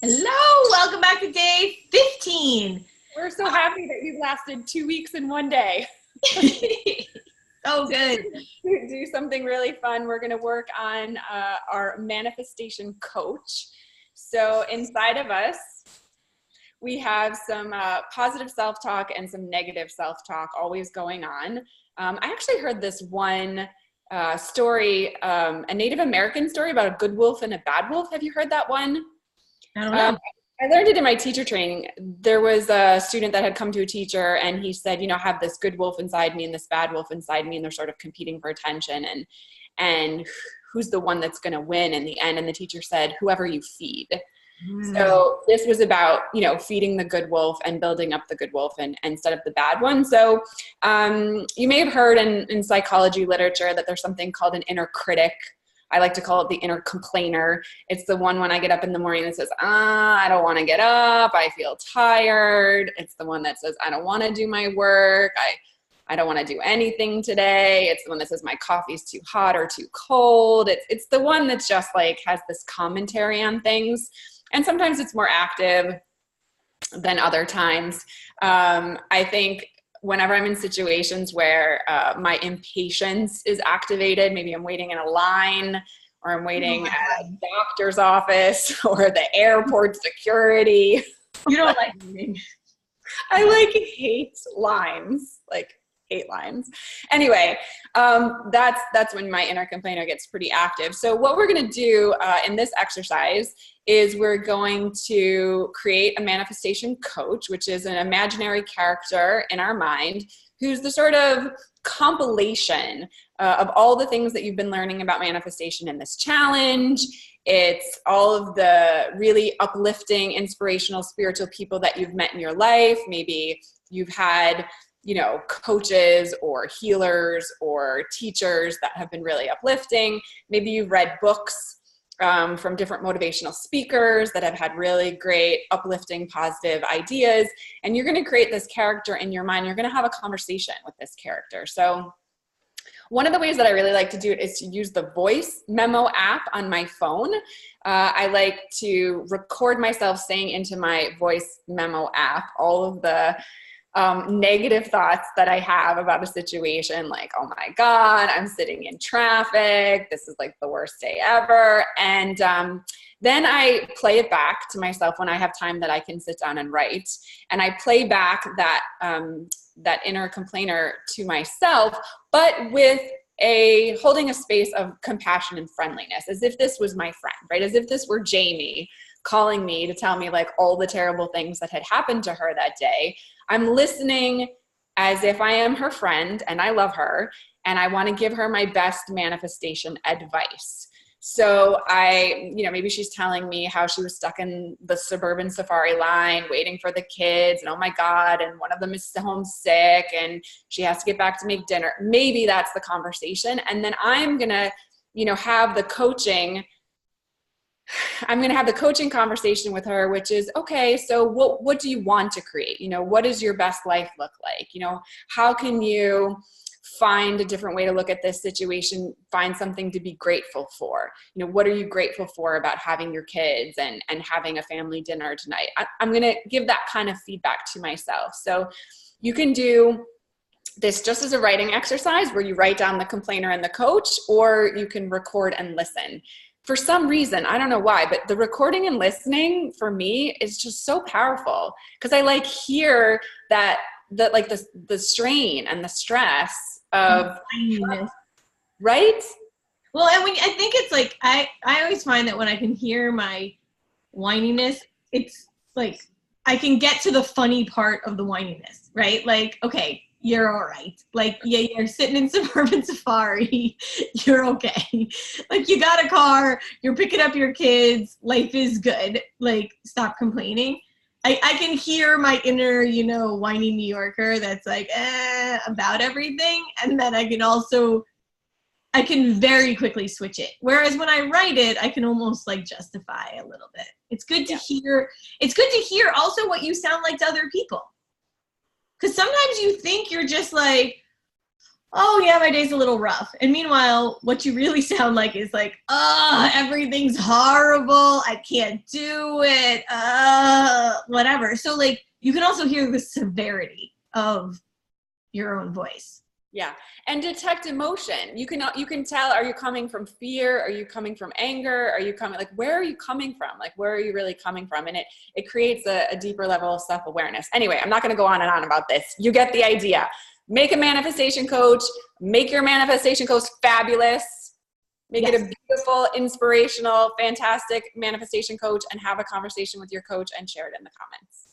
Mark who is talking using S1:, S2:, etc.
S1: Hello, welcome back to day 15.
S2: We're so happy that you've lasted 2 weeks in one day.
S1: So good.
S2: Do something really fun. We're going to work on our manifestation coach. So inside of us, we have some positive self-talk and some negative self-talk always going on. I actually heard this one story, a Native American story about a good wolf and a bad wolf. Have you heard that one?
S1: I don't know.
S2: I learned it in my teacher training. There was a student that had come to a teacher and he said, I have this good wolf inside me and this bad wolf inside me, and they're sort of competing for attention, and who's the one that's going to win in the end? And the teacher said, whoever you feed. So this was about, feeding the good wolf and building up the good wolf and instead of the bad one. So you may have heard in psychology literature that there's something called an inner critic. I like to call it the inner complainer. It's the one when I get up in the morning that says, I don't want to get up. I feel tired. It's the one that says, I don't want to do my work. I don't want to do anything today. It's the one that says my coffee's too hot or too cold. It's the one that's just like has this commentary on things. And sometimes it's more active than other times. I think whenever I'm in situations where my impatience is activated, maybe I'm waiting in a line or I'm waiting at a doctor's office or the airport security.
S1: You don't like reading.
S2: I hate lines, hate lines. Anyway, that's when my inner complainer gets pretty active. So what we're going to do in this exercise is we're going to create a manifestation coach, which is an imaginary character in our mind who's the sort of compilation of all the things that you've been learning about manifestation in this challenge. It's all of the really uplifting, inspirational, spiritual people that you've met in your life. Maybe you've had coaches or healers or teachers that have been really uplifting. Maybe you've read books from different motivational speakers that have had really great, uplifting, positive ideas. And you're going to create this character in your mind. You're going to have a conversation with this character. So one of the ways that I really like to do it is to use the voice memo app on my phone. I like to record myself saying into my voice memo app all of the negative thoughts that I have about a situation, like, oh my God, I'm sitting in traffic. This is like the worst day ever. And then I play it back to myself when I have time that I can sit down and write. And I play back that inner complainer to myself, but with holding a space of compassion and friendliness, as if this was my friend, right? As if this were Jamie calling me to tell me all the terrible things that had happened to her that day. I'm listening as if I am her friend and I love her and I want to give her my best manifestation advice. So maybe she's telling me how she was stuck in the suburban safari line waiting for the kids and oh my God, and one of them is homesick and she has to get back to make dinner. Maybe that's the conversation. And then I'm going to, have the coaching conversation with her, which is, okay, so what do you want to create? What does your best life look like? How can you find a different way to look at this situation, find something to be grateful for? What are you grateful for about having your kids and having a family dinner tonight? I'm going to give that kind of feedback to myself. So you can do this just as a writing exercise where you write down the complainer and the coach, or you can record and listen. For some reason, I don't know why, but the recording and listening for me is just so powerful because I hear the strain and the stress of right.
S1: Well, and I think it's I always find that when I can hear my whininess, it's I can get to the funny part of the whininess, right? Okay, you're all right. You're sitting in suburban safari. You're okay. You got a car. You're picking up your kids. Life is good. Stop complaining. I can hear my inner, whiny New Yorker that's about everything. And then I can very quickly switch it. Whereas when I write it, I can almost justify a little bit. It's good to hear. It's good to hear also what you sound like to other people. Because sometimes you think you're just oh yeah, my day's a little rough. And meanwhile, what you really sound like is like, everything's horrible. I can't do it. Whatever. So like, you can also hear the severity of your own voice.
S2: Yeah. And detect emotion. You can tell, are you coming from fear? Are you coming from anger? Are you coming, like, where are you coming from? Like, where are you really coming from? And it creates a deeper level of self-awareness. Anyway, I'm not going to go on and on about this. You get the idea. Make a manifestation coach, make your manifestation coach fabulous, make it a beautiful, inspirational, fantastic manifestation coach, and have a conversation with your coach and share it in the comments.